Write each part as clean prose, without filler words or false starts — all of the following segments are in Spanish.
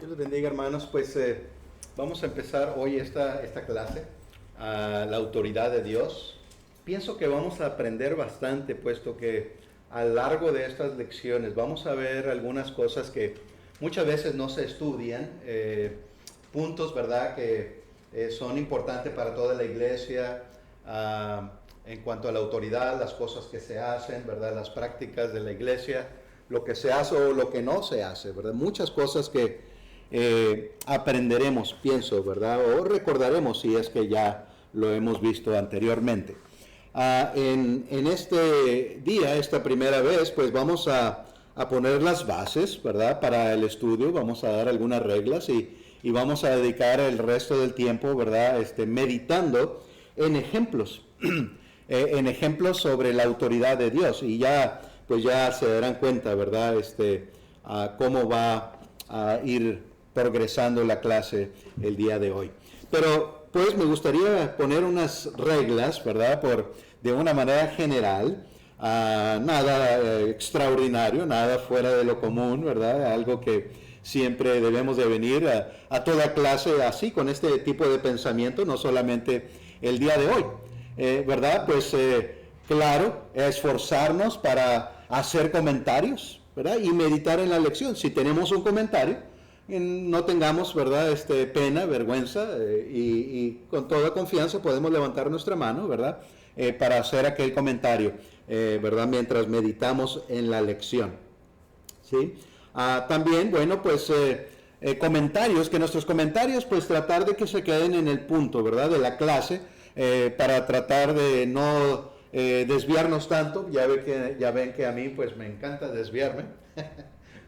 Dios les bendiga, hermanos. Pues vamos a empezar hoy esta clase, la autoridad de Dios. Pienso que vamos a aprender bastante, puesto que a lo largo de estas lecciones vamos a ver algunas cosas que muchas veces no se estudian, puntos, ¿verdad?, que son importantes para toda la iglesia, en cuanto a la autoridad, las cosas que se hacen, ¿verdad?, las prácticas de la iglesia, lo que se hace o lo que no se hace, ¿verdad? Muchas cosas que aprenderemos, pienso, ¿verdad? O recordaremos si es que ya lo hemos visto anteriormente. En este día, esta primera vez, pues vamos a poner las bases, ¿verdad? Para el estudio, vamos a dar algunas reglas y vamos a dedicar el resto del tiempo, ¿verdad? Meditando en ejemplos, en ejemplos sobre la autoridad de Dios. Y ya, pues ya se darán cuenta, ¿verdad? Cómo va a ir progresando la clase el día de hoy. Pero pues me gustaría poner unas reglas, ¿verdad? De una manera general, nada extraordinario, nada fuera de lo común, ¿verdad? Algo que siempre debemos de venir a toda clase así, con este tipo de pensamiento, no solamente el día de hoy, ¿verdad? Pues claro, esforzarnos para hacer comentarios, ¿verdad? Y meditar en la lección. Si tenemos un comentario, no tengamos, ¿verdad?, pena, vergüenza, y con toda confianza podemos levantar nuestra mano, ¿verdad?, para hacer aquel comentario, ¿verdad?, mientras meditamos en la lección, ¿sí? También, bueno, pues comentarios, que nuestros comentarios, pues tratar de que se queden en el punto, ¿verdad?, de la clase, para tratar de no desviarnos tanto. Ya ven que a mí, pues me encanta desviarme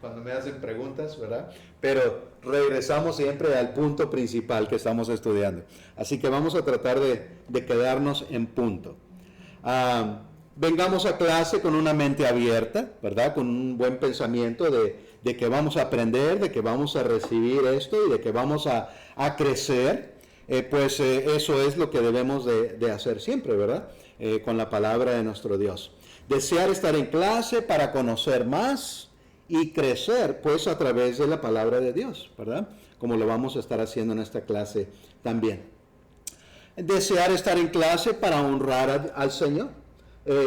cuando me hacen preguntas, ¿verdad? Pero regresamos siempre al punto principal que estamos estudiando. Así que vamos a tratar de quedarnos en punto. Vengamos a clase con una mente abierta, ¿verdad? Con un buen pensamiento de que vamos a aprender, de que vamos a recibir esto y de que vamos a crecer. Eso es lo que debemos de hacer siempre, ¿verdad? Con la palabra de nuestro Dios. Desear estar en clase para conocer más y crecer, pues, a través de la palabra de Dios, ¿verdad? Como lo vamos a estar haciendo en esta clase también. Desear estar en clase para honrar al Señor.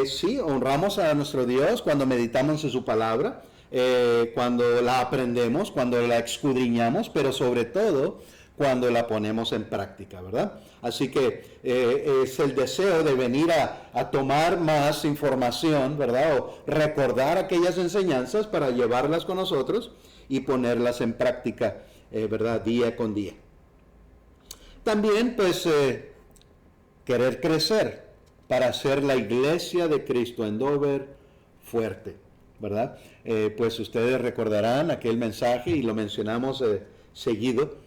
Sí, honramos a nuestro Dios cuando meditamos en su palabra, cuando la aprendemos, cuando la escudriñamos, pero sobre todo cuando la ponemos en práctica, ¿verdad? Así que es el deseo de venir a tomar más información, ¿verdad? O recordar aquellas enseñanzas para llevarlas con nosotros y ponerlas en práctica, ¿verdad? Día con día. También, pues, querer crecer para hacer la iglesia de Cristo en Dover fuerte, ¿verdad? Pues ustedes recordarán aquel mensaje, y lo mencionamos seguido,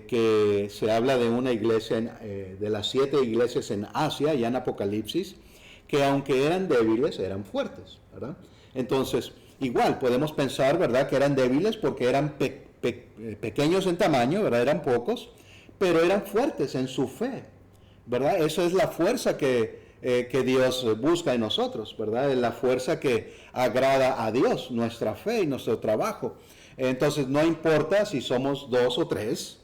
que se habla de una iglesia, de las 7 iglesias en Asia, ya en Apocalipsis, que aunque eran débiles, eran fuertes, ¿verdad? Entonces, igual podemos pensar, ¿verdad?, que eran débiles porque eran pequeños en tamaño, ¿verdad?, eran pocos, pero eran fuertes en su fe, ¿verdad? Esa es la fuerza que Dios busca en nosotros, ¿verdad? Es la fuerza que agrada a Dios, nuestra fe y nuestro trabajo. Entonces, no importa si somos 2 o 3,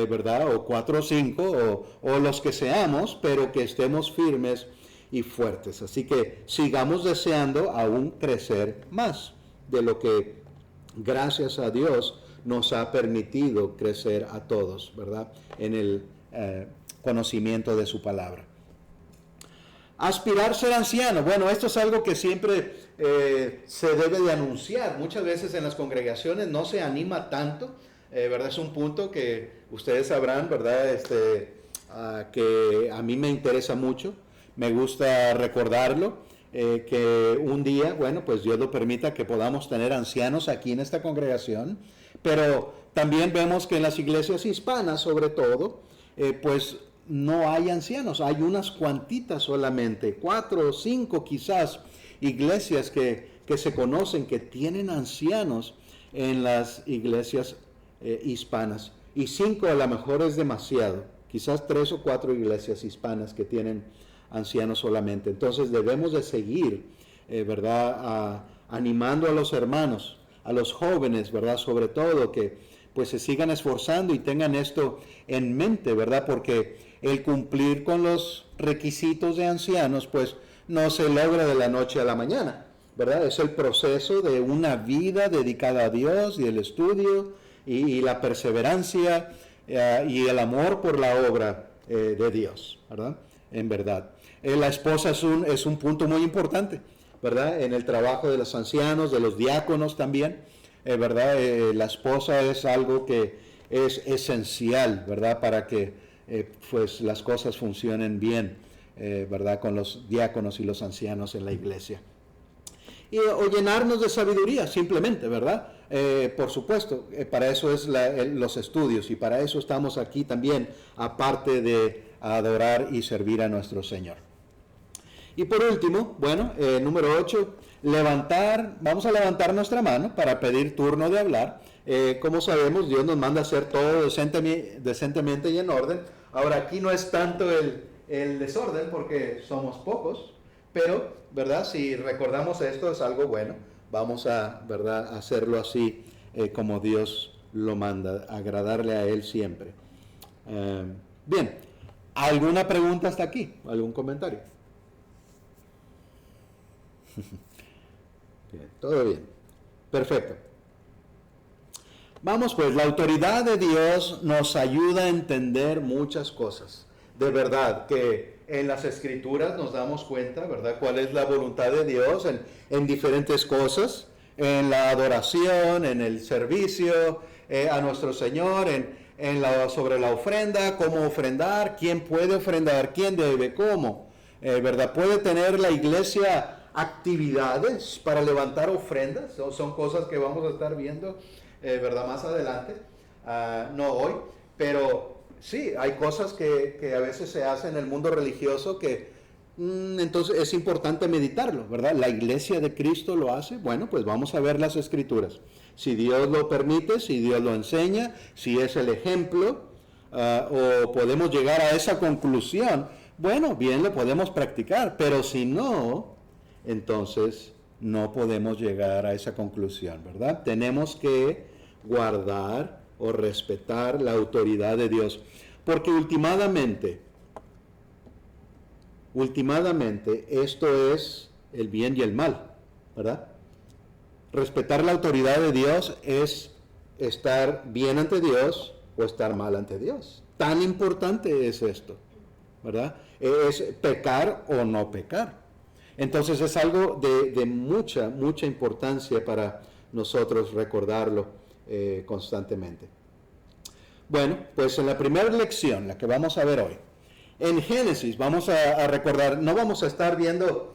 ¿verdad? O 4 o 5, o los que seamos, pero que estemos firmes y fuertes. Así que sigamos deseando aún crecer más de lo que, gracias a Dios, nos ha permitido crecer a todos, ¿verdad?, en el conocimiento de su palabra. Aspirar a ser anciano. Bueno, esto es algo que siempre se debe de anunciar. Muchas veces en las congregaciones no se anima tanto, ¿verdad? Es un punto que ustedes sabrán, ¿verdad? Que a mí me interesa mucho. Me gusta recordarlo, que un día, bueno, pues Dios lo permita, que podamos tener ancianos aquí en esta congregación. Pero también vemos que en las iglesias hispanas, sobre todo, pues no hay ancianos, hay unas cuantitas solamente, 4 o 5 quizás iglesias que se conocen que tienen ancianos en las iglesias hispanas, y 5 a lo mejor es demasiado, quizás 3 o 4 iglesias hispanas que tienen ancianos solamente. Entonces debemos de seguir, ¿verdad?, animando a los hermanos, a los jóvenes, ¿verdad?, sobre todo, que pues se sigan esforzando y tengan esto en mente, ¿verdad? Porque el cumplir con los requisitos de ancianos, pues no se logra de la noche a la mañana, ¿verdad? Es el proceso de una vida dedicada a Dios y el estudio y la perseverancia y el amor por la obra de Dios, ¿verdad? En verdad. La esposa es un punto muy importante, ¿verdad? En el trabajo de los ancianos, de los diáconos también, ¿verdad? La esposa es algo que es esencial, ¿verdad? Para que pues las cosas funcionen bien, ¿verdad? Con los diáconos y los ancianos en la iglesia. O llenarnos de sabiduría, simplemente, ¿verdad? Por supuesto, para eso es los estudios y para eso estamos aquí también, aparte de adorar y servir a nuestro Señor. Y por último, bueno, número 8, vamos a levantar nuestra mano para pedir turno de hablar. Como sabemos, Dios nos manda a hacer todo decentemente y en orden. Ahora, aquí no es tanto el desorden porque somos pocos, pero, ¿verdad? Si recordamos esto es algo bueno. Vamos a, ¿verdad?, hacerlo así como Dios lo manda, agradarle a Él siempre. Bien, ¿alguna pregunta hasta aquí? ¿Algún comentario? Bien, todo bien. Perfecto. Vamos pues, la autoridad de Dios nos ayuda a entender muchas cosas. De verdad que en las Escrituras nos damos cuenta, ¿verdad?, cuál es la voluntad de Dios en diferentes cosas, en la adoración, en el servicio a nuestro Señor, sobre la ofrenda, cómo ofrendar, quién puede ofrendar, quién debe, cómo, ¿verdad? Puede tener la iglesia actividades para levantar ofrendas, son cosas que vamos a estar viendo, ¿verdad?, más adelante, no hoy, pero sí, hay cosas que a veces se hacen en el mundo religioso que entonces es importante meditarlo, ¿verdad? La iglesia de Cristo lo hace, bueno, pues vamos a ver las Escrituras. Si Dios lo permite, si Dios lo enseña, si es el ejemplo, o podemos llegar a esa conclusión, bueno, bien lo podemos practicar, pero si no, entonces no podemos llegar a esa conclusión, ¿verdad? Tenemos que guardar o respetar la autoridad de Dios, porque últimamente esto es el bien y el mal, ¿verdad? Respetar la autoridad de Dios es estar bien ante Dios o estar mal ante Dios. Tan importante es esto, ¿verdad? Es pecar o no pecar. Entonces es algo de mucha importancia para nosotros recordarlo constantemente. Bueno, pues en la primera lección, la que vamos a ver hoy, en Génesis vamos a recordar, no vamos a estar viendo,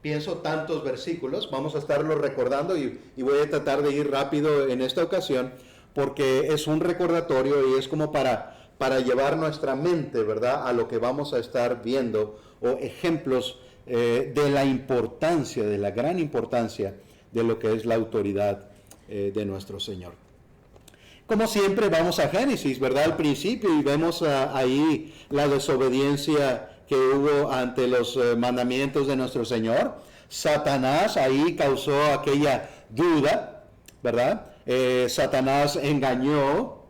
pienso, tantos versículos, vamos a estarlos recordando y voy a tratar de ir rápido en esta ocasión, porque es un recordatorio y es como para llevar nuestra mente, ¿verdad?, a lo que vamos a estar viendo, o ejemplos de la importancia, de la gran importancia de lo que es la autoridad de nuestro Señor. Como siempre vamos a Génesis, ¿verdad?, al principio, y vemos ahí la desobediencia que hubo ante los mandamientos de nuestro Señor. Satanás ahí causó aquella duda, ¿verdad? Satanás engañó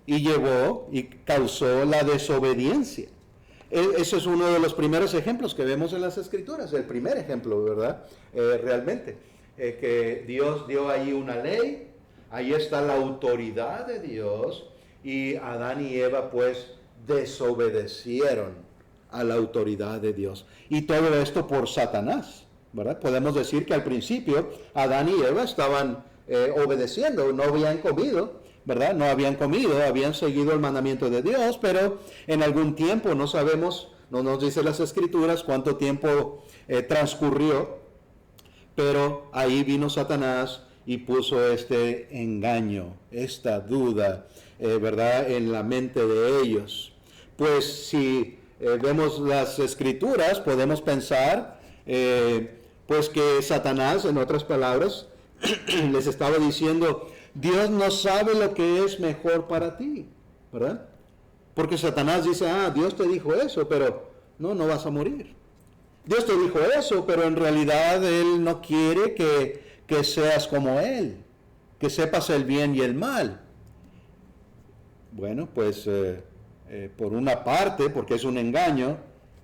y llevó y causó la desobediencia. Ese es uno de los primeros ejemplos que vemos en las Escrituras, el primer ejemplo, ¿verdad? Realmente, que Dios dio ahí una ley, ahí está la autoridad de Dios, y Adán y Eva pues desobedecieron a la autoridad de Dios. Y todo esto por Satanás, ¿verdad? Podemos decir que al principio Adán y Eva estaban obedeciendo, no habían comido, ¿verdad? No habían comido, habían seguido el mandamiento de Dios, pero en algún tiempo, no sabemos, no nos dice las Escrituras cuánto tiempo transcurrió, pero ahí vino Satanás y puso este engaño, esta duda, ¿verdad?, en la mente de ellos. Pues si vemos las Escrituras, podemos pensar, pues que Satanás, en otras palabras, les estaba diciendo: Dios no sabe lo que es mejor para ti, ¿verdad? Porque Satanás dice: Dios te dijo eso, pero no vas a morir. Dios te dijo eso, pero en realidad Él no quiere que seas como Él, que sepas el bien y el mal. Bueno, pues por una parte, porque es un engaño,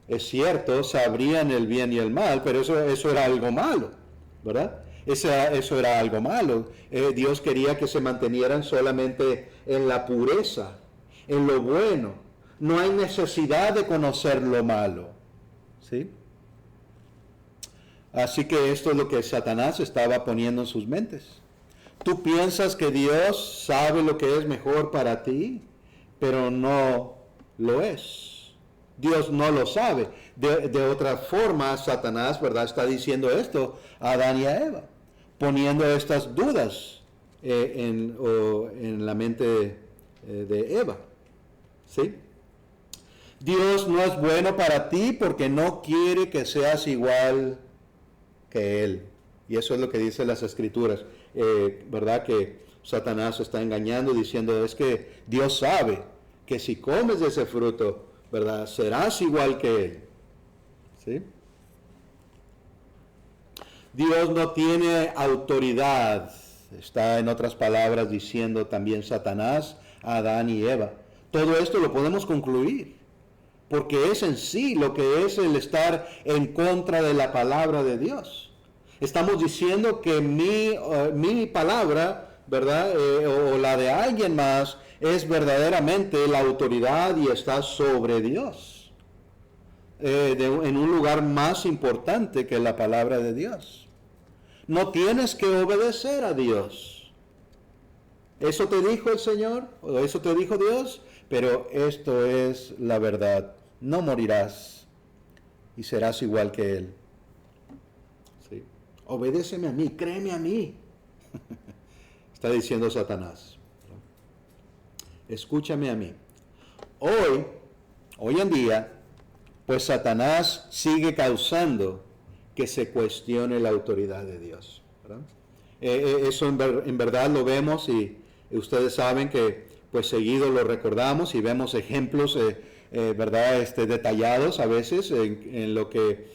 es cierto, sabrían el bien y el mal, pero eso era algo malo, ¿verdad? Eso era algo malo. Dios quería que se mantenieran solamente en la pureza, en lo bueno. No hay necesidad de conocer lo malo, ¿sí? Así que esto es lo que Satanás estaba poniendo en sus mentes. Tú piensas que Dios sabe lo que es mejor para ti, pero no lo es. Dios no lo sabe. De otra forma, Satanás, ¿verdad?, está diciendo esto a Adán y a Eva, poniendo estas dudas en la mente de Eva. ¿Sí? Dios no es bueno para ti porque no quiere que seas igual que Él. Y eso es lo que dicen las Escrituras. ¿Verdad? Que Satanás está engañando diciendo, es que Dios sabe que si comes de ese fruto, ¿verdad?, serás igual que Él. ¿Sí? Dios no tiene autoridad. Está en otras palabras diciendo también Satanás a Adán y Eva. Todo esto lo podemos concluir, porque es en sí lo que es el estar en contra de la palabra de Dios. Estamos diciendo que mi palabra, ¿verdad? O la de alguien más, es verdaderamente la autoridad y está sobre Dios. En un lugar más importante que la palabra de Dios. No tienes que obedecer a Dios. Eso te dijo el Señor, o eso te dijo Dios, pero esto es la verdad. No morirás y serás igual que Él. ¿Sí? Obedéceme a mí, créeme a mí. Está diciendo Satanás. Escúchame a mí. Hoy en día, pues Satanás sigue causando que se cuestione la autoridad de Dios. Eso en verdad lo vemos y ustedes saben que pues seguido lo recordamos y vemos ejemplos, ¿verdad? Detallados a veces en lo que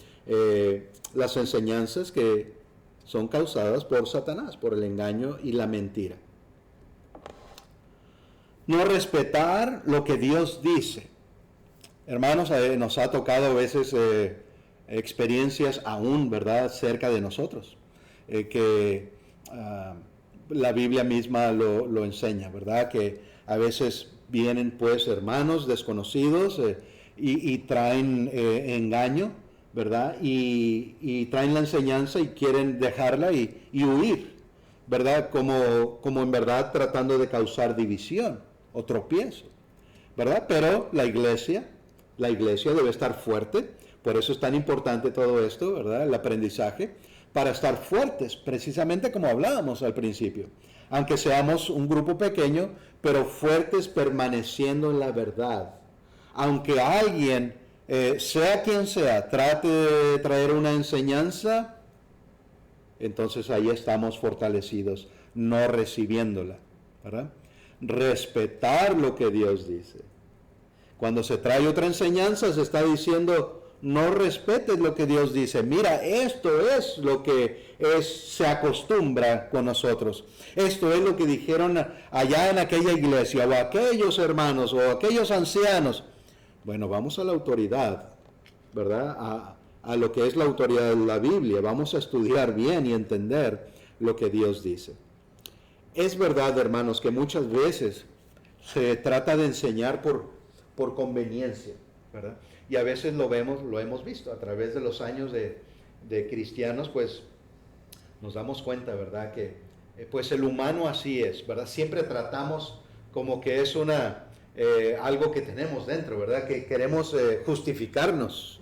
las enseñanzas que son causadas por Satanás, por el engaño y la mentira. No respetar lo que Dios dice. Hermanos, nos ha tocado a veces experiencias aún, ¿verdad?, cerca de nosotros, que la Biblia misma lo enseña, ¿verdad?, que a veces vienen pues hermanos desconocidos y traen engaño, ¿verdad?, y traen la enseñanza y quieren dejarla y huir, ¿verdad?, como en verdad tratando de causar división o tropiezo, ¿verdad? Pero la iglesia debe estar fuerte. Por eso es tan importante todo esto, ¿verdad? El aprendizaje, para estar fuertes, precisamente como hablábamos al principio. Aunque seamos un grupo pequeño, pero fuertes permaneciendo en la verdad. Aunque alguien, sea quien sea, trate de traer una enseñanza, entonces ahí estamos fortalecidos, no recibiéndola, ¿verdad? Respetar lo que Dios dice. Cuando se trae otra enseñanza, se está diciendo, no respetes lo que Dios dice. Mira, esto es lo que se acostumbra con nosotros. Esto es lo que dijeron allá en aquella iglesia, o aquellos hermanos, o aquellos ancianos. Bueno, vamos a la autoridad, ¿verdad? A lo que es la autoridad de la Biblia. Vamos a estudiar bien y entender lo que Dios dice. Es verdad, hermanos, que muchas veces se trata de enseñar por conveniencia, ¿verdad? Y a veces lo hemos visto a través de los años de cristianos, pues nos damos cuenta, ¿verdad? Que pues el humano así es, ¿verdad? Siempre tratamos como que es algo que tenemos dentro, ¿verdad? Que queremos justificarnos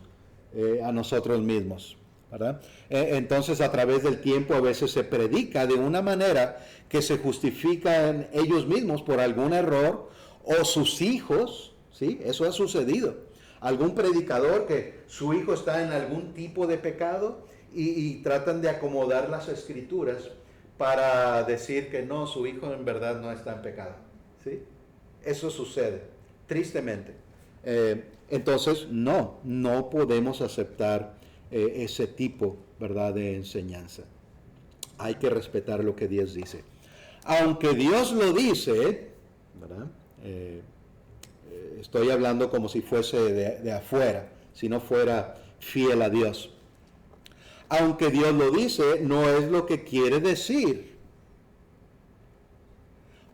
a nosotros mismos, ¿verdad? Entonces a través del tiempo a veces se predica de una manera que se justifican ellos mismos por algún error o sus hijos, ¿sí? Eso ha sucedido. Algún predicador que su hijo está en algún tipo de pecado y tratan de acomodar las escrituras para decir que no, su hijo en verdad no está en pecado, ¿sí? Eso sucede, tristemente. Entonces, no podemos aceptar ese tipo, ¿verdad?, de enseñanza. Hay que respetar lo que Dios dice. Aunque Dios lo dice, ¿verdad?, Estoy hablando como si fuese de afuera, si no fuera fiel a Dios. Aunque Dios lo dice, no es lo que quiere decir,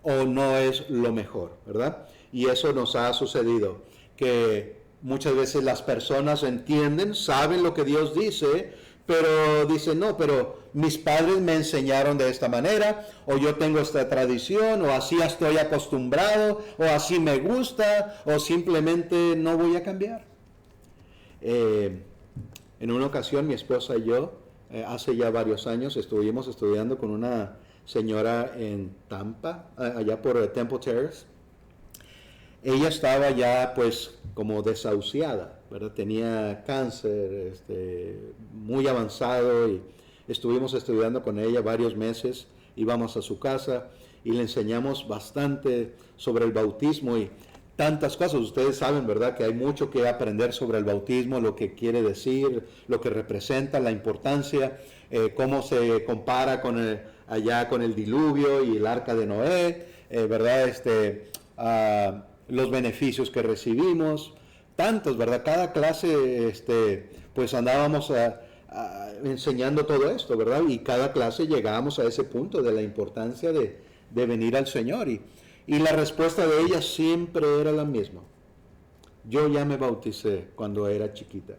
o no es lo mejor, ¿verdad? Y eso nos ha sucedido, que muchas veces las personas entienden, saben lo que Dios dice, pero dicen, no, pero mis padres me enseñaron de esta manera, o yo tengo esta tradición, o así estoy acostumbrado, o así me gusta, o simplemente no voy a cambiar. En una ocasión mi esposa y yo, hace ya varios años, estuvimos estudiando con una señora en Tampa, allá por Temple Terrace. Ella estaba ya pues como desahuciada, ¿verdad? Tenía cáncer muy avanzado y estuvimos estudiando con ella varios meses. Íbamos a su casa y le enseñamos bastante sobre el bautismo y tantas cosas. Ustedes saben, ¿verdad?, que hay mucho que aprender sobre el bautismo, lo que quiere decir, lo que representa, la importancia, cómo se compara allá con el diluvio y el arca de Noé, ¿verdad? Los beneficios que recibimos, tantos, ¿verdad? Cada clase, pues andábamos enseñando todo esto, ¿verdad? Y cada clase llegábamos a ese punto de la importancia de venir al Señor. Y la respuesta de ella siempre era la misma. Yo ya me bauticé cuando era chiquita,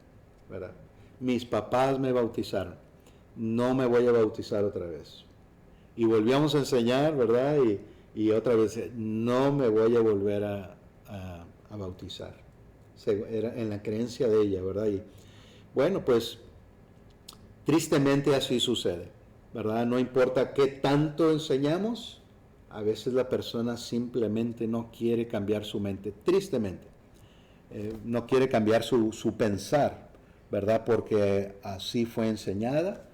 ¿verdad? Mis papás me bautizaron. No me voy a bautizar otra vez. Y volvíamos a enseñar, ¿verdad? Y otra vez, no me voy a volver a bautizar. Era en la creencia de ella, ¿verdad? Y bueno, pues tristemente así sucede, ¿verdad? No importa qué tanto enseñamos, a veces la persona simplemente no quiere cambiar su mente, tristemente. No quiere cambiar su pensar, ¿verdad? Porque así fue enseñada.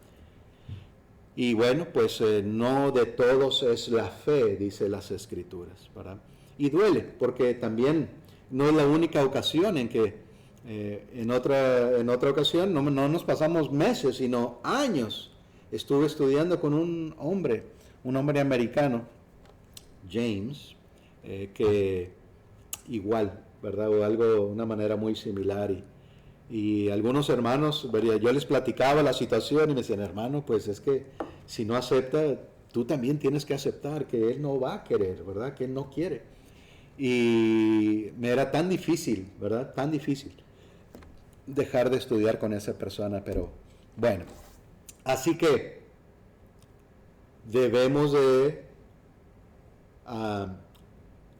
Y bueno, pues no de todos es la fe, dice las Escrituras, ¿verdad? Y duele, porque también no es la única ocasión en que en otra ocasión no nos pasamos meses, sino años. Estuve estudiando con un hombre americano, James, que igual, ¿verdad? O una manera muy similar. Y algunos hermanos, yo les platicaba la situación y me decían, hermano, pues es que si no acepta, tú también tienes que aceptar que él no va a querer, ¿verdad? Que él no quiere. Y me era tan difícil, ¿verdad? Tan difícil dejar de estudiar con esa persona, pero bueno. Así que debemos de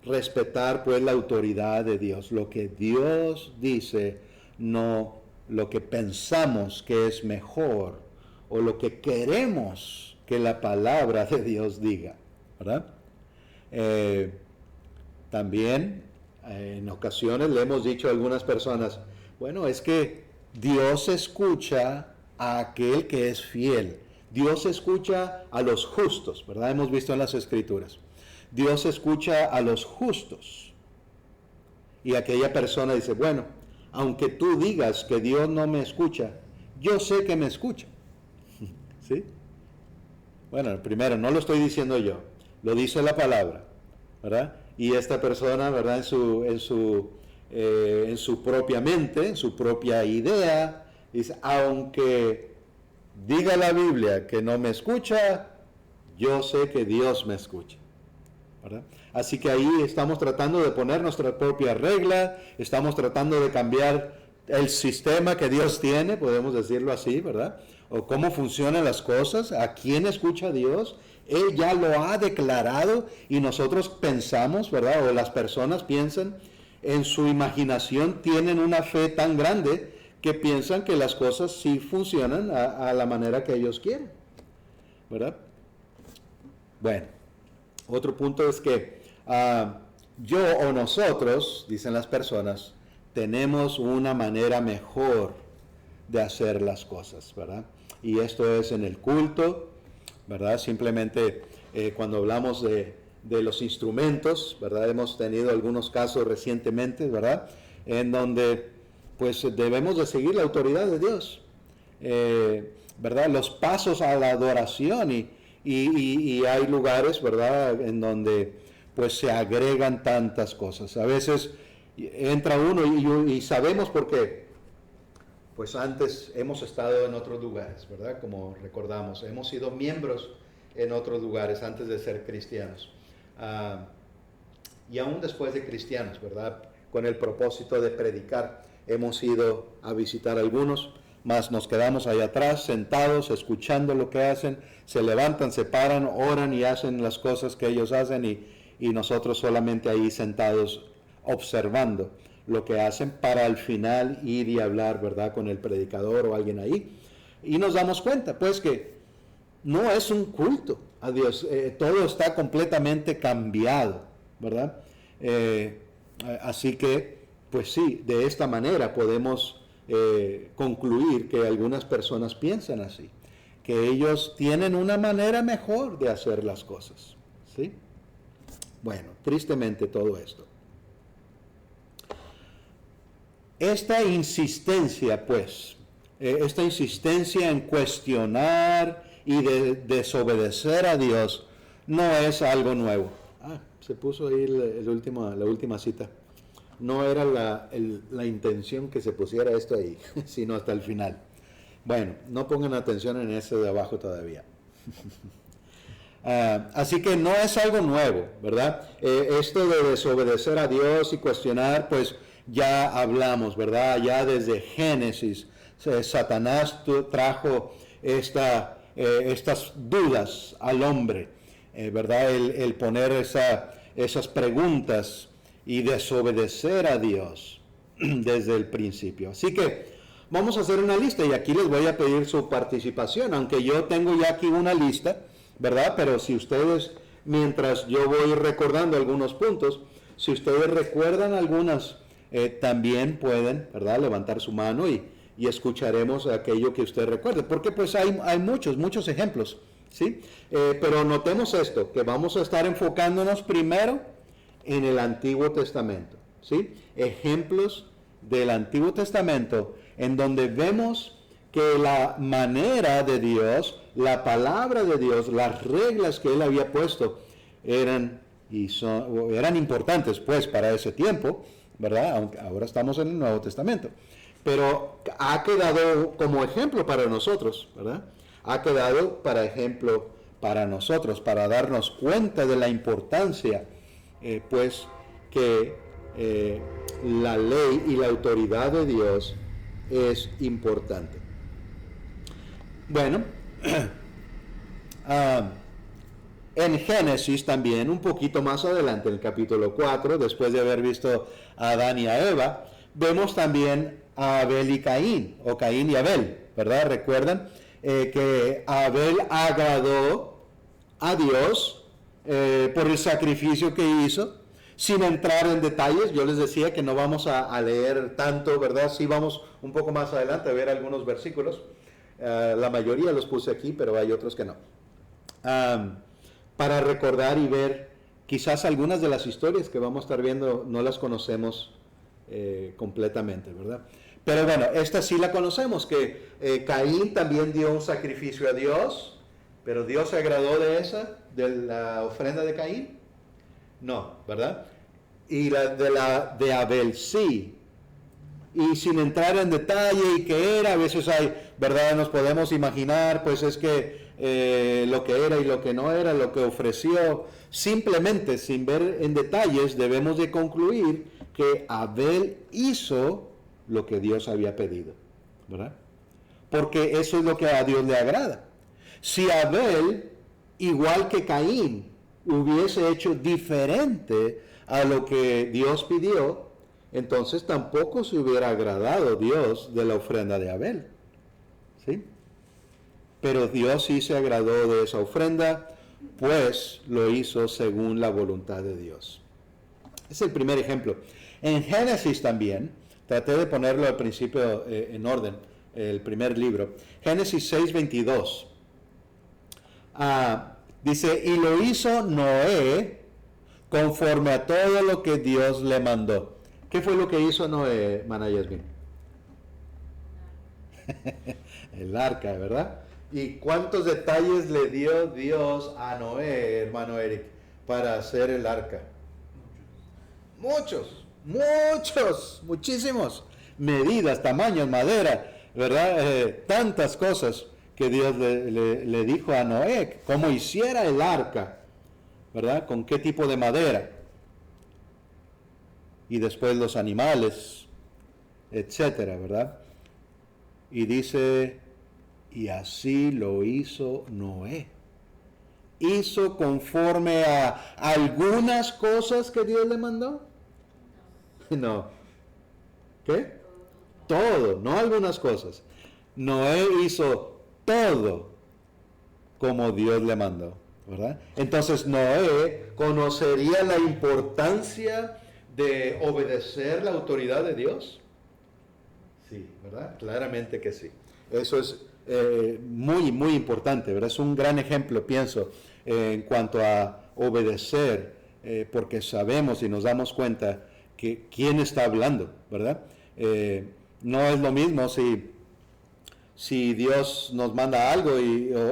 respetar pues la autoridad de Dios, lo que Dios dice, no lo que pensamos que es mejor o lo que queremos que la palabra de Dios diga, ¿verdad? También en ocasiones le hemos dicho a algunas personas, bueno, es que Dios escucha a aquel que es fiel, Dios escucha a los justos, ¿verdad? Hemos visto en las Escrituras. Dios escucha a los justos. Y aquella persona dice, bueno, aunque tú digas que Dios no me escucha, yo sé que me escucha. ¿Sí? Bueno, primero, no lo estoy diciendo yo, lo dice la palabra, ¿verdad? Y esta persona, ¿verdad? En su propia mente, en su propia idea, dice, aunque diga la Biblia que no me escucha, yo sé que Dios me escucha, ¿verdad? Así que ahí estamos tratando de poner nuestra propia regla, estamos tratando de cambiar el sistema que Dios tiene, podemos decirlo así, ¿verdad? O cómo funcionan las cosas, a quién escucha a Dios. Él ya lo ha declarado y nosotros pensamos, ¿verdad? O las personas piensan, en su imaginación tienen una fe tan grande que piensan que las cosas sí funcionan a la manera que ellos quieren, ¿verdad? Bueno, otro punto es que yo o nosotros, dicen las personas, tenemos una manera mejor de hacer las cosas, ¿verdad? Y esto es en el culto, ¿verdad? Simplemente cuando hablamos de los instrumentos, ¿verdad? Hemos tenido algunos casos recientemente, ¿verdad? En donde pues debemos de seguir la autoridad de Dios, ¿verdad? Los pasos a la adoración y hay lugares, ¿verdad? En donde pues se agregan tantas cosas. A veces entra uno y sabemos por qué. Pues antes hemos estado en otros lugares, ¿verdad? Como recordamos, hemos sido miembros en otros lugares antes de ser cristianos. Y aún después de cristianos, ¿verdad? Con el propósito de predicar, hemos ido a visitar algunos, mas nos quedamos allá atrás, sentados, escuchando lo que hacen, se levantan, se paran, oran y hacen las cosas que ellos hacen y nosotros solamente ahí sentados observando lo que hacen para al final ir y hablar, ¿verdad?, con el predicador o alguien ahí. Y nos damos cuenta, pues, que no es un culto a Dios, todo está completamente cambiado, ¿verdad? Así que, pues sí, de esta manera podemos concluir que algunas personas piensan así, que ellos tienen una manera mejor de hacer las cosas, ¿sí? Bueno, tristemente todo esto. Esta insistencia, pues, esta insistencia en cuestionar y de desobedecer a Dios no es algo nuevo. Se puso ahí la última cita. No era la intención que se pusiera esto ahí, sino hasta el final. Bueno, no pongan atención en ese de abajo todavía. Así que no es algo nuevo, ¿verdad? Esto de desobedecer a Dios y cuestionar, pues ya hablamos, ¿verdad? Ya desde Génesis, Satanás trajo estas dudas al hombre, ¿verdad? El poner esas preguntas y desobedecer a Dios desde el principio. Así que vamos a hacer una lista y aquí les voy a pedir su participación, aunque yo tengo ya aquí una lista, ¿verdad? Pero si ustedes, mientras yo voy recordando algunos puntos, si ustedes recuerdan algunas, también pueden, ¿verdad?, levantar su mano y escucharemos aquello que usted recuerde, porque pues hay muchos ejemplos, ¿sí? Pero notemos esto, que vamos a estar enfocándonos primero en el Antiguo Testamento, ¿sí? Ejemplos del Antiguo Testamento en donde vemos que la manera de Dios, la palabra de Dios, las reglas que Él había puesto eran importantes pues para ese tiempo, ¿verdad? Aunque ahora estamos en el Nuevo Testamento. Pero ha quedado como ejemplo para nosotros, ¿verdad? Ha quedado para ejemplo para nosotros, para darnos cuenta de la importancia, pues, que la ley y la autoridad de Dios es importante. Bueno, en Génesis también, un poquito más adelante, en el capítulo 4, después de haber visto a Adán y a Eva, vemos también a Abel y Caín, o Caín y Abel, ¿verdad? ¿Recuerdan? Que Abel agradó a Dios por el sacrificio que hizo, sin entrar en detalles. Yo les decía que no vamos a leer tanto, ¿verdad? Sí vamos un poco más adelante a ver algunos versículos. La mayoría los puse aquí, pero hay otros que no. Para recordar y ver quizás algunas de las historias que vamos a estar viendo no las conocemos completamente, ¿verdad? Pero bueno, esta sí la conocemos, que Caín también dio un sacrificio a Dios, pero Dios se agradó de la ofrenda de Caín. No, ¿verdad? Y de Abel sí. Y sin entrar en detalle y qué era, a veces hay, ¿verdad? Nos podemos imaginar, pues es que lo que era y lo que no era, lo que ofreció, simplemente sin ver en detalles, debemos de concluir que Abel hizo lo que Dios había pedido, ¿verdad? Porque eso es lo que a Dios le agrada. Si Abel, igual que Caín, hubiese hecho diferente a lo que Dios pidió, entonces tampoco se hubiera agradado Dios de la ofrenda de Abel, ¿sí? Pero Dios sí se agradó de esa ofrenda, pues lo hizo según la voluntad de Dios. Es el primer ejemplo. En Génesis también, traté de ponerlo al principio en orden, el primer libro, Génesis 6:22. Dice, y lo hizo Noé conforme a todo lo que Dios le mandó. ¿Qué fue lo que hizo Noé, Mana Yasmin? El arca, ¿verdad? ¿Y cuántos detalles le dio Dios a Noé, hermano Eric? para hacer el arca? Muchísimos. Medidas, tamaños, madera, ¿verdad? Tantas cosas que Dios le dijo a Noé, cómo hiciera el arca, ¿verdad? Con qué tipo de madera. Y después los animales, etcétera, ¿verdad? Y dice, y así lo hizo Noé. ¿Hizo conforme a algunas cosas que Dios le mandó? No. ¿Qué? Todo, no algunas cosas. Noé hizo todo como Dios le mandó, ¿verdad? Entonces Noé conocería la importancia de obedecer la autoridad de Dios. Sí, ¿verdad? Claramente que sí. Eso es muy, muy importante, ¿verdad? Es un gran ejemplo, pienso, en cuanto a obedecer, porque sabemos y nos damos cuenta que quién está hablando, ¿verdad? No es lo mismo si Dios nos manda algo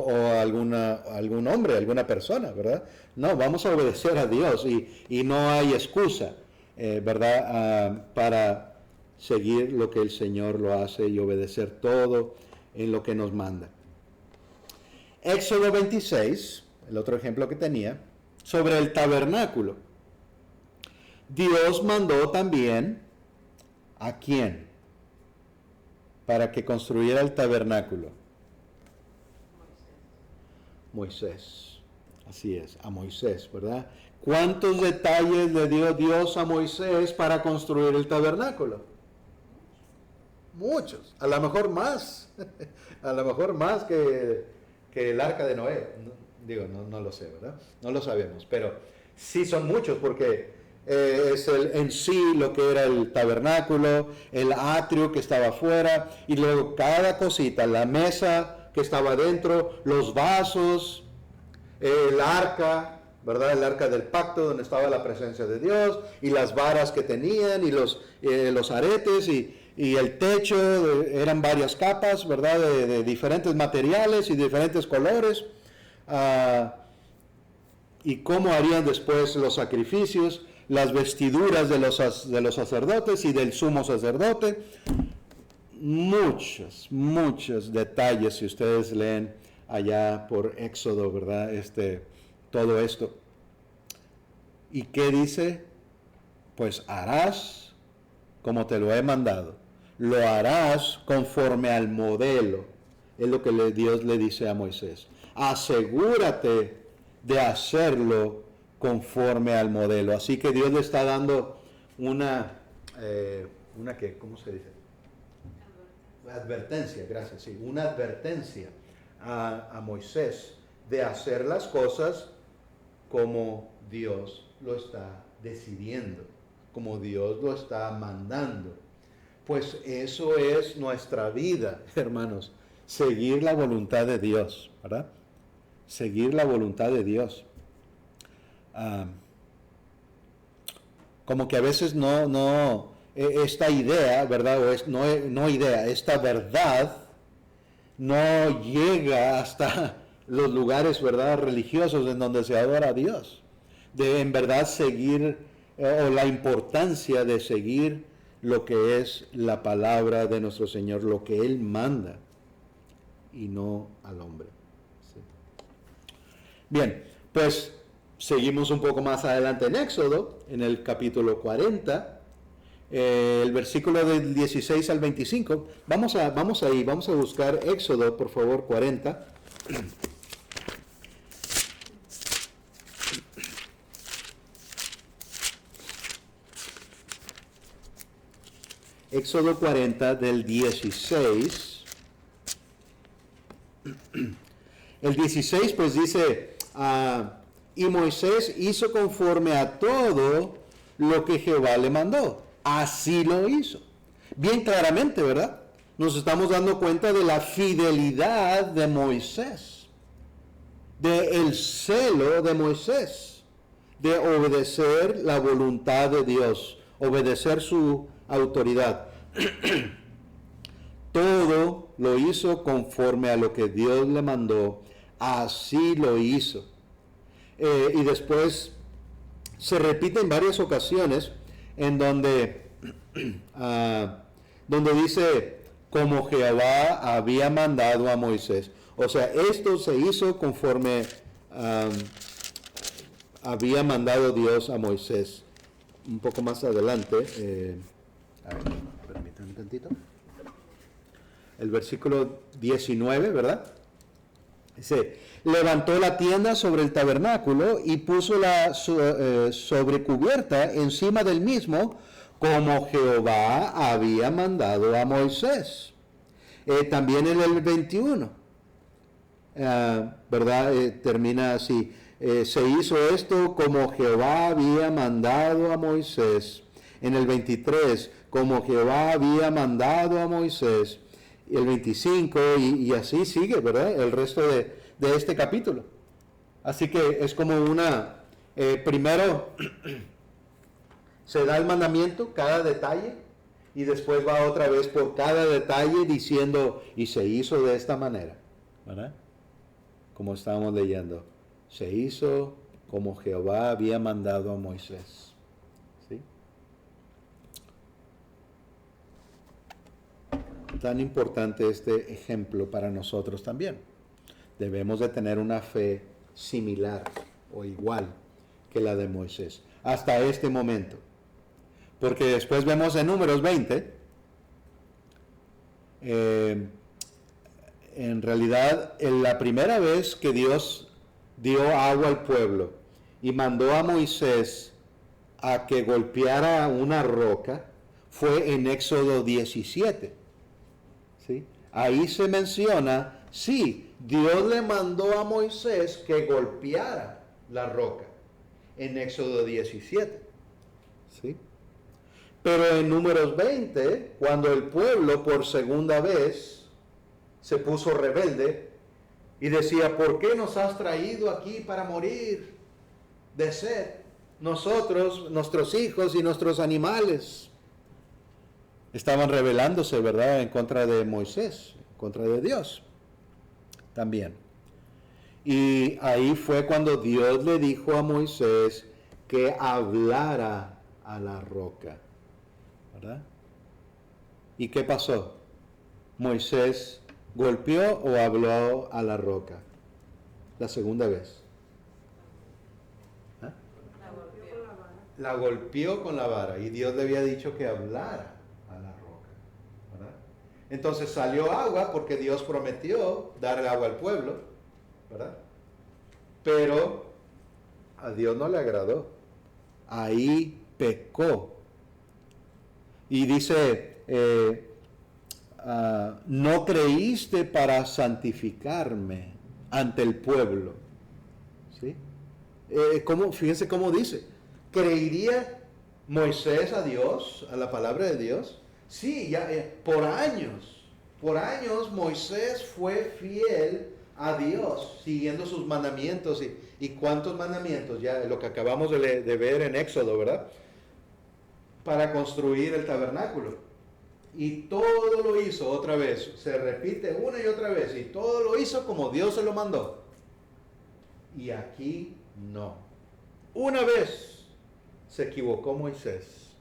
o algún hombre, alguna persona, ¿verdad? No, vamos a obedecer a Dios y no hay excusa, ¿verdad? Para seguir lo que el Señor lo hace y obedecer todo en lo que nos manda. Éxodo 26, el otro ejemplo que tenía, sobre el tabernáculo. Dios mandó también ¿a quién? Para que construyera el tabernáculo. Moisés. Así es, a Moisés, ¿verdad? ¿Cuántos detalles le dio Dios a Moisés para construir el tabernáculo? Muchos, a lo mejor más, a lo mejor más que el arca de Noé. No lo sé, ¿verdad? No lo sabemos, pero sí son muchos porque es en sí lo que era el tabernáculo, el atrio que estaba afuera, y luego cada cosita, la mesa que estaba dentro, los vasos, el arca, ¿verdad? El arca del pacto donde estaba la presencia de Dios, y las varas que tenían, y los aretes, y el techo, eran varias capas, ¿verdad? De diferentes materiales y diferentes colores. Y cómo harían después los sacrificios, las vestiduras de los sacerdotes y del sumo sacerdote. Muchos detalles si ustedes leen allá por Éxodo, ¿verdad? Todo esto. ¿Y qué dice? Pues harás como te lo he mandado. Lo harás conforme al modelo. Es lo que Dios le dice a Moisés. Asegúrate de hacerlo conforme al modelo. Así que Dios le está dando ¿cómo se dice? Advertencia, gracias, sí, una advertencia a Moisés de hacer las cosas como Dios lo está decidiendo, como Dios lo está mandando. Pues eso es nuestra vida, hermanos, seguir la voluntad de Dios, ¿verdad? Seguir la voluntad de Dios. Como que a veces esta idea, ¿verdad? Esta verdad no llega hasta los lugares, ¿verdad?, religiosos en donde se adora a Dios. De en verdad seguir, o la importancia de seguir lo que es la palabra de nuestro Señor, lo que Él manda, y no al hombre. ¿Sí? Bien, pues seguimos un poco más adelante en Éxodo, en el capítulo 40, el versículo del 16 al 25. Vamos a buscar Éxodo, por favor, 40. Éxodo 40 del 16. El 16 pues dice, y Moisés hizo conforme a todo lo que Jehová le mandó. Así lo hizo. Bien claramente, ¿verdad? Nos estamos dando cuenta de la fidelidad de Moisés, del celo de Moisés, de obedecer la voluntad de Dios, obedecer su autoridad. Todo lo hizo conforme a lo que Dios le mandó, así lo hizo. Y después se repite en varias ocasiones en donde, donde dice, como Jehová había mandado a Moisés. O sea, esto se hizo conforme había mandado Dios a Moisés. Un poco más adelante, a ver, permítanme un tantito. El versículo 19, ¿verdad? Dice, levantó la tienda sobre el tabernáculo y puso la sobrecubierta encima del mismo, como Jehová había mandado a Moisés. También en el 21, ¿verdad? Termina así. Se hizo esto como Jehová había mandado a Moisés. En el 23, como Jehová había mandado a Moisés. El 25 y así sigue, ¿verdad? El resto de este capítulo. Así que es como primero se da el mandamiento, cada detalle, y después va otra vez por cada detalle diciendo, y se hizo de esta manera, ¿verdad? Como estábamos leyendo, se hizo como Jehová había mandado a Moisés. ¿Sí? Tan importante este ejemplo para nosotros también. Debemos de tener una fe similar o igual que la de Moisés, hasta este momento. Porque después vemos en Números 20, en realidad la primera vez que Dios dio agua al pueblo y mandó a Moisés a que golpeara una roca, fue en Éxodo 17. ¿Sí? Ahí se menciona, sí, Dios le mandó a Moisés que golpeara la roca en Éxodo 17. ¿Sí? Pero en Números 20, cuando el pueblo por segunda vez se puso rebelde y decía, ¿por qué nos has traído aquí para morir de sed? Nosotros, nuestros hijos y nuestros animales. Estaban rebelándose, ¿verdad?, en contra de Moisés, en contra de Dios también. Y ahí fue cuando Dios le dijo a Moisés que hablara a la roca, ¿verdad? ¿Y qué pasó? Moisés golpeó o habló a la roca la segunda vez. ¿Ah? La golpeó con la vara y Dios le había dicho que hablara a la roca, ¿verdad? Entonces salió agua porque Dios prometió darle agua al pueblo, ¿verdad? Pero a Dios no le agradó. Ahí pecó. Y dice, no creíste para santificarme ante el pueblo. ¿Sí? Fíjense cómo dice. ¿Creería Moisés a Dios, a la palabra de Dios? Sí, ya, por años Moisés fue fiel a Dios, siguiendo sus mandamientos. ¿Y cuántos mandamientos? Ya lo que acabamos de ver en Éxodo, ¿verdad? Para construir el tabernáculo. Y todo lo hizo otra vez. Se repite una y otra vez. Y todo lo hizo como Dios se lo mandó. Y aquí no. Una vez se equivocó Moisés.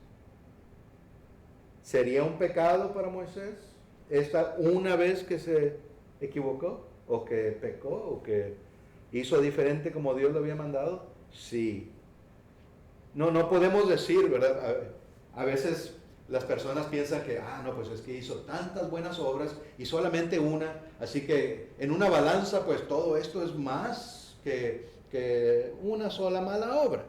¿Sería un pecado para Moisés esta una vez que se equivocó? ¿O que pecó? ¿O que hizo diferente como Dios lo había mandado? Sí. No podemos decir, ¿verdad? A veces las personas piensan que, no, pues es que hizo tantas buenas obras y solamente una, así que en una balanza, pues todo esto es más que una sola mala obra.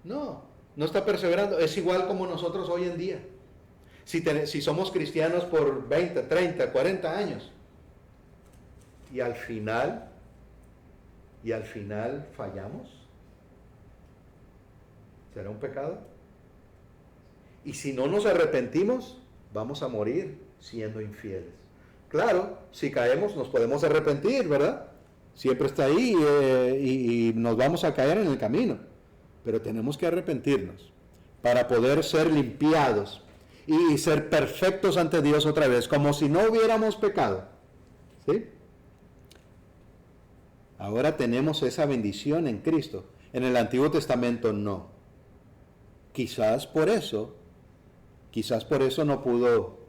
No está perseverando. Es igual como nosotros hoy en día. Si somos cristianos por 20, 30, 40 años y al final fallamos, ¿será un pecado? Y si no nos arrepentimos, vamos a morir siendo infieles. Claro, si caemos nos podemos arrepentir, ¿verdad? Siempre está ahí y nos vamos a caer en el camino. Pero tenemos que arrepentirnos para poder ser limpiados y ser perfectos ante Dios otra vez, como si no hubiéramos pecado. ¿Sí? Ahora tenemos esa bendición en Cristo, En el Antiguo Testamento no. Quizás por eso no pudo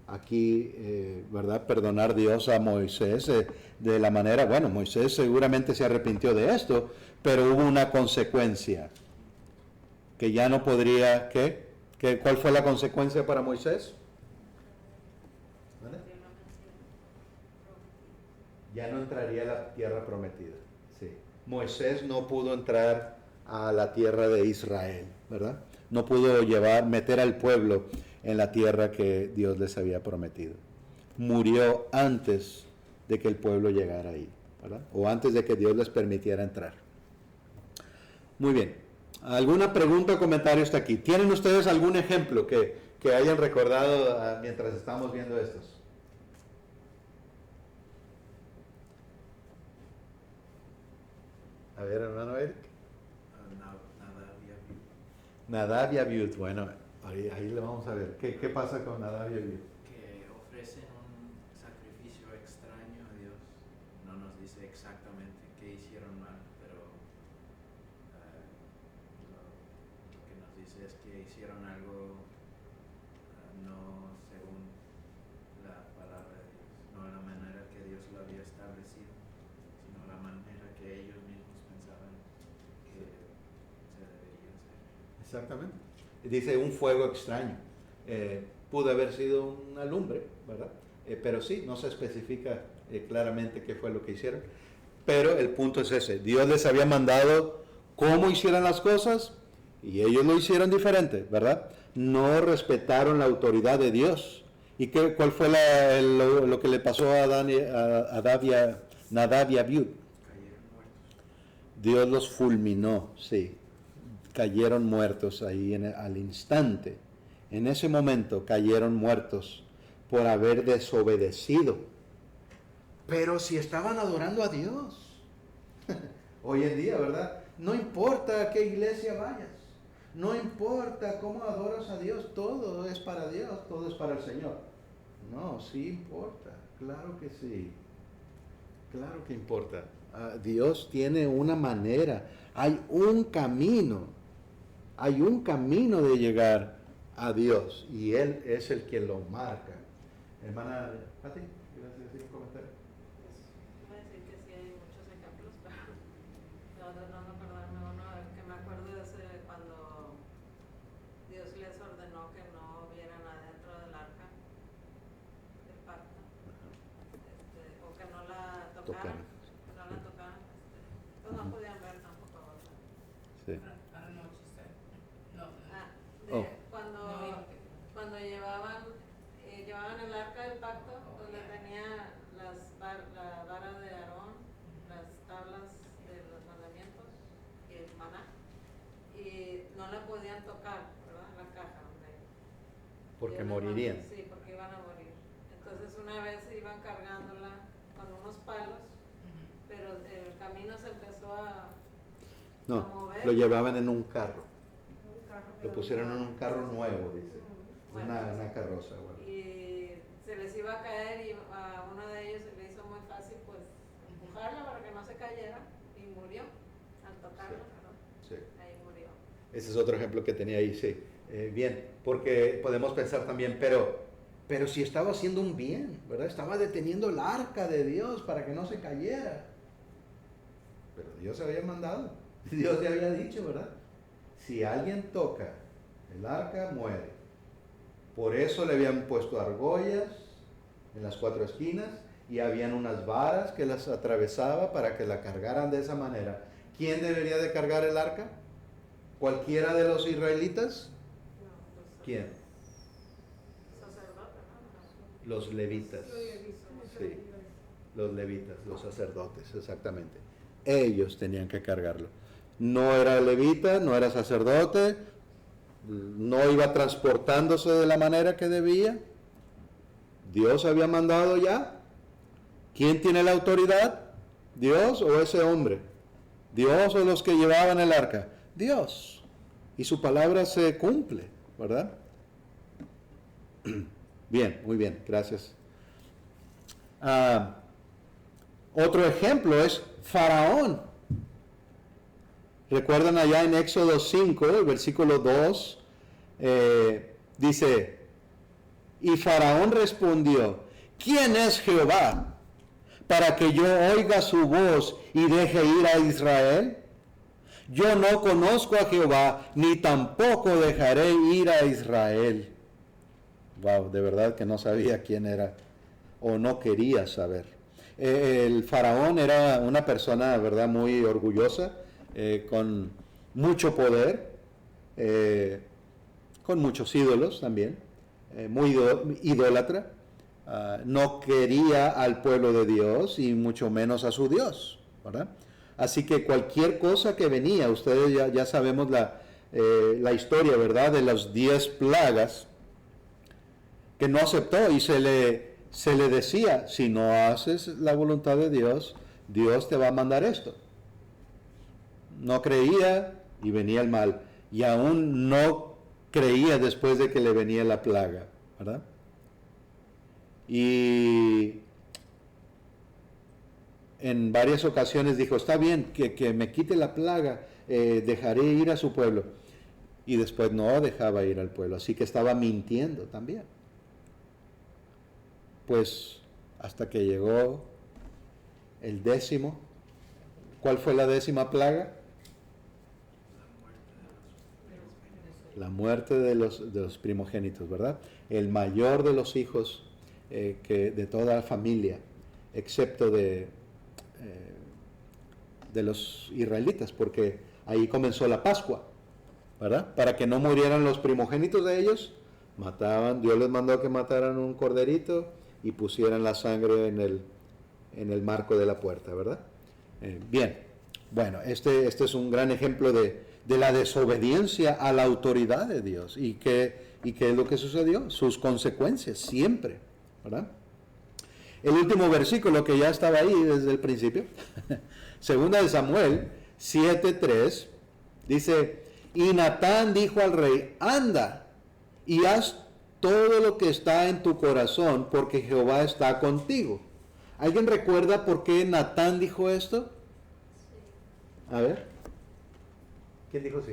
aquí, ¿verdad?, perdonar Dios a Moisés de la manera, bueno, Moisés seguramente se arrepintió de esto, pero hubo una consecuencia que ya no podría, ¿cuál fue la consecuencia para Moisés? ¿Vale? Ya no entraría a la tierra prometida. Sí. Moisés no pudo entrar a la tierra de Israel, ¿verdad? No pudo meter al pueblo en la tierra que Dios les había prometido. Murió antes de que el pueblo llegara ahí, ¿verdad? O antes de que Dios les permitiera entrar. Muy bien. ¿Alguna pregunta o comentario hasta aquí? ¿Tienen ustedes algún ejemplo que hayan recordado mientras estamos viendo estos? A ver, hermano Eric. Nadab y Abiud. Bueno, ahí le vamos a ver. ¿Qué pasa con Nadab y Abiud? Que ofrecen un sacrificio extraño a Dios. No nos dice exactamente qué hicieron mal, pero lo que nos dice es que hicieron algo no según la palabra de Dios, no la manera que Dios lo había establecido, sino la manera que ellos mismos pensaban que se debería hacer. Exactamente. Dice un fuego extraño. Pudo haber sido una lumbre, ¿verdad? Pero sí, no se especifica claramente qué fue lo que hicieron. Pero el punto es ese. Dios les había mandado cómo hicieran las cosas y ellos lo hicieron diferente, ¿verdad? No respetaron la autoridad de Dios. ¿Y cuál fue lo que le pasó a Nadab y Abiud? Cayeron muertos. Dios los fulminó, sí. Cayeron muertos ahí al instante. En ese momento cayeron muertos por haber desobedecido. Pero si estaban adorando a Dios. Hoy en día, ¿verdad? No importa a qué iglesia vayas. No importa cómo adoras a Dios. Todo es para Dios, todo es para el Señor. No, sí importa. Claro que sí. Claro que importa. Dios tiene una manera. Hay un camino de llegar a Dios y Él es el que lo marca. Hermana Pati, ¿quieres decir un comentario? Voy a decir que sí hay muchos ejemplos, pero no recordarme uno, que me acuerdo de ese cuando Dios les ordenó que no vieran adentro del arca del pacto, o que no la tocaran, pues no podían ver tampoco. Sí. Cuando llevaban el arca del pacto, donde tenía la vara de Aarón, las tablas de los mandamientos y el maná, y no la podían tocar, ¿verdad? La caja Porque morirían. Sí, porque iban a morir. Entonces una vez iban cargándola con unos palos, pero el camino se empezó a mover. Lo llevaban en un carro. Lo pusieron en un carro nuevo, dice. Una carroza. Bueno. Y se les iba a caer y a uno de ellos se le hizo muy fácil pues empujarla para que no se cayera y murió al tocarla. Sí. Ahí murió. Ese es otro ejemplo que tenía ahí, sí. Bien, porque podemos pensar también, pero si estaba haciendo un bien, ¿verdad? Estaba deteniendo el arca de Dios para que no se cayera. Pero Dios se había mandado. Dios le había dicho, ¿verdad? Si alguien toca el arca, muere. Por eso le habían puesto argollas en las 4 esquinas y habían unas varas que las atravesaba para que la cargaran de esa manera. ¿Quién debería de cargar el arca? ¿Cualquiera de los israelitas? ¿Quién? Los levitas. Sí, los levitas, los sacerdotes, exactamente. Ellos tenían que cargarlo. No era levita, no era sacerdote, no iba transportándose de la manera que debía. Dios había mandado ya. ¿Quién tiene la autoridad? ¿Dios o ese hombre? ¿Dios o los que llevaban el arca? Dios. Y su palabra se cumple, ¿verdad? Bien, muy bien, gracias. Otro ejemplo es Faraón. Recuerdan allá en Éxodo 5, el versículo 2, dice, y Faraón respondió, ¿quién es Jehová para que yo oiga su voz y deje ir a Israel? Yo no conozco a Jehová, ni tampoco dejaré ir a Israel. Wow, de verdad que no sabía quién era o no quería saber. El faraón era una persona, verdad, muy orgullosa, con mucho poder, con muchos ídolos también, muy idólatra. No quería al pueblo de Dios y mucho menos a su Dios, ¿verdad? Así que cualquier cosa que venía, ustedes ya sabemos la historia, ¿verdad? De las 10 plagas que no aceptó y se le decía, si no haces la voluntad de Dios, Dios te va a mandar esto. No creía y venía el mal, y aún no creía después de que le venía la plaga, ¿verdad? Y en varias ocasiones dijo, está bien, que me quite la plaga, dejaré ir a su pueblo. Y después no dejaba ir al pueblo, así que estaba mintiendo también. Pues hasta que llegó el 10º. ¿Cuál fue la 10ª plaga? La muerte de los primogénitos, ¿verdad? El mayor de los hijos de toda la familia, excepto de los israelitas, porque ahí comenzó la Pascua, ¿verdad? Para que no murieran los primogénitos de ellos, mataban, Dios les mandó que mataran un corderito y pusieran la sangre en el marco de la puerta, ¿verdad? Bien, bueno, este es un gran ejemplo de la desobediencia a la autoridad de Dios. ¿Y qué es lo que sucedió? Sus consecuencias, siempre, ¿verdad? El último versículo que ya estaba ahí desde el principio, segunda de Samuel 7:3, dice, y Natán dijo al rey, anda y haz todo lo que está en tu corazón, porque Jehová está contigo. ¿Alguien recuerda por qué Natán dijo esto? Sí. A ver. ¿Quién dijo sí?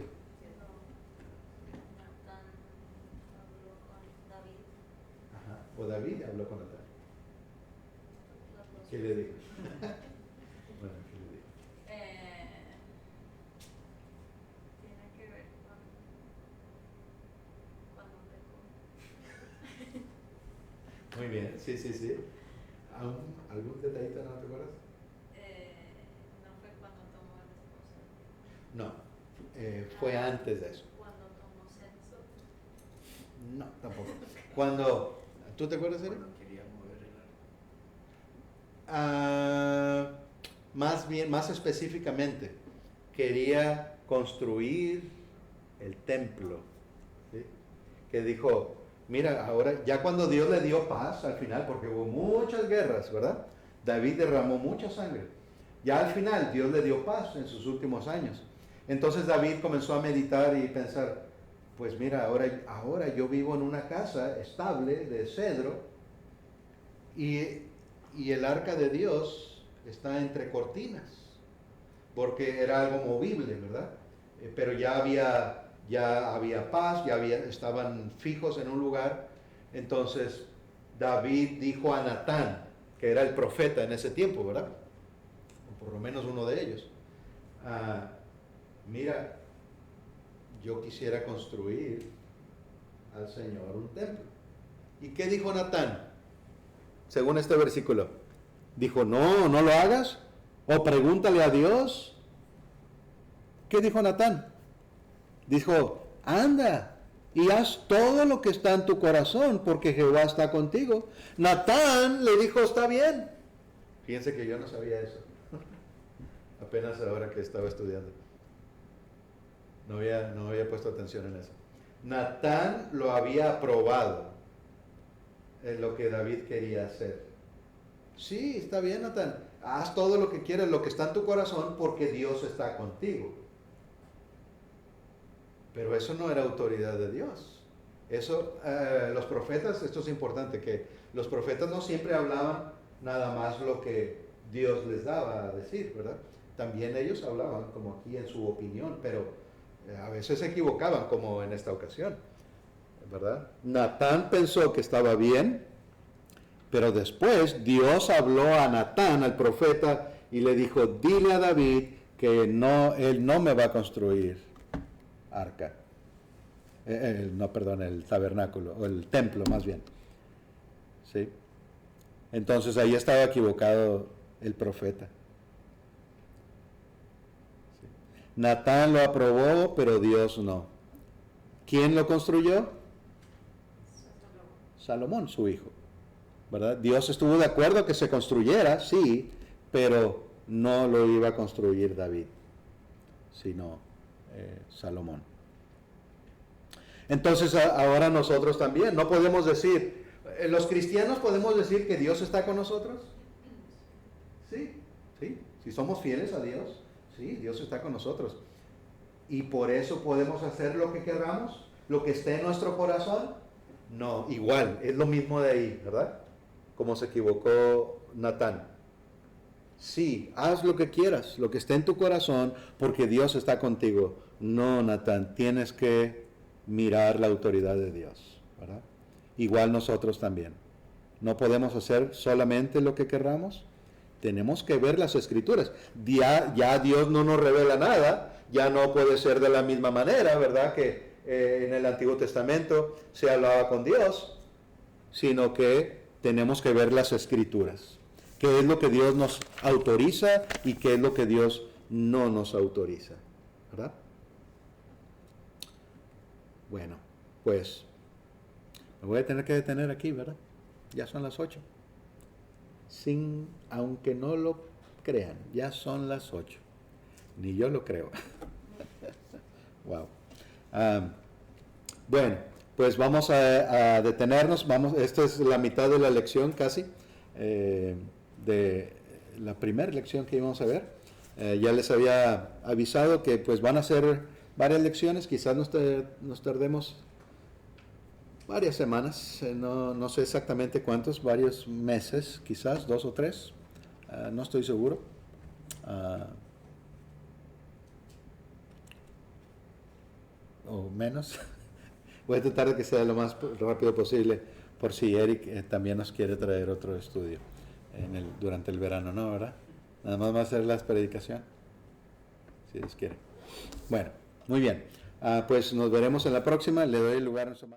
Natán habló con David. Ajá. O David habló con Natán. ¿Qué le dijo? Bueno, ¿qué le dijo? Tiene que ver con cuando pecó. Muy bien, sí. ¿Algún detallito no te acuerdas? No fue cuando tomó la esposa. No, fue antes de eso. Cuando tomó sexo. No, tampoco. Cuando, ¿tú te acuerdas, Eric? Cuando quería mover el arco. Más bien, más específicamente, quería construir el templo, ¿sí? Que dijo, mira, ahora, ya cuando Dios le dio paz al final, porque hubo muchas guerras, ¿verdad? David derramó mucha sangre. Ya al final Dios le dio paz en sus últimos años. Entonces David comenzó a meditar y pensar, pues mira, ahora yo vivo en una casa estable de cedro y el arca de Dios está entre cortinas, porque era algo movible, ¿verdad? Pero ya había paz, estaban fijos en un lugar. Entonces David dijo a Natán, que era el profeta en ese tiempo, ¿verdad? O por lo menos uno de ellos. Mira, yo quisiera construir al Señor un templo. ¿Y qué dijo Natán? Según este versículo, dijo, no lo hagas, o pregúntale a Dios. ¿Qué dijo Natán? Dijo, anda y haz todo lo que está en tu corazón, porque Jehová está contigo. Natán le dijo, está bien. Fíjense que yo no sabía eso. Apenas ahora que estaba estudiando. No había puesto atención en eso. Natán lo había aprobado en lo que David quería hacer. Sí, está bien, Natán. Haz todo lo que quieras, lo que está en tu corazón, porque Dios está contigo. Pero eso no era autoridad de Dios. Eso, los profetas, esto es importante, que los profetas no siempre hablaban nada más lo que Dios les daba a decir, ¿verdad? También ellos hablaban como aquí en su opinión, pero a veces se equivocaban como en esta ocasión, ¿verdad? Natán pensó que estaba bien, pero después Dios habló a Natán, al profeta, y le dijo, dile a David que no, él no me va a construir arca. El tabernáculo, o el templo más bien. ¿Sí? Entonces ahí estaba equivocado el profeta. ¿Sí? Natán lo aprobó, pero Dios no. ¿Quién lo construyó? Salomón, su hijo. ¿Verdad? Dios estuvo de acuerdo que se construyera, sí, pero no lo iba a construir David, sino Salomón. Entonces ahora nosotros también, no podemos decir, los cristianos podemos decir que Dios está con nosotros. Sí, sí, si somos fieles a Dios, sí, Dios está con nosotros. Y por eso podemos hacer lo que queramos, lo que esté en nuestro corazón. No, igual, es lo mismo de ahí, ¿verdad? Como se equivocó Natán. Sí, haz lo que quieras, lo que esté en tu corazón, porque Dios está contigo. No, Natán, tienes que mirar la autoridad de Dios, ¿verdad? Igual nosotros también. No podemos hacer solamente lo que querramos, tenemos que ver las escrituras. Ya Dios no nos revela nada, ya no puede ser de la misma manera, ¿verdad? Que en el Antiguo Testamento se hablaba con Dios, sino que tenemos que ver las escrituras. ¿Qué es lo que Dios nos autoriza y qué es lo que Dios no nos autoriza? ¿Verdad? Bueno, pues me voy a tener que detener aquí, ¿verdad? Ya son las 8. Aunque no lo crean, ya son las 8. Ni yo lo creo. Wow. Bueno, pues vamos a detenernos. Esta es la mitad de la lección casi. De la primera lección que íbamos a ver. Ya les había avisado que pues van a ser varias lecciones, quizás nos tardemos varias semanas, no sé exactamente cuántos, varios meses, quizás 2 o 3, no estoy seguro. O menos. Voy a tratar de que sea lo más rápido posible, por si Eric también nos quiere traer otro estudio durante el verano, ¿no? ¿Verdad? Nada más va a hacer la predicación, si Dios quiere. Bueno, muy bien. Pues nos veremos en la próxima. Le doy el lugar en su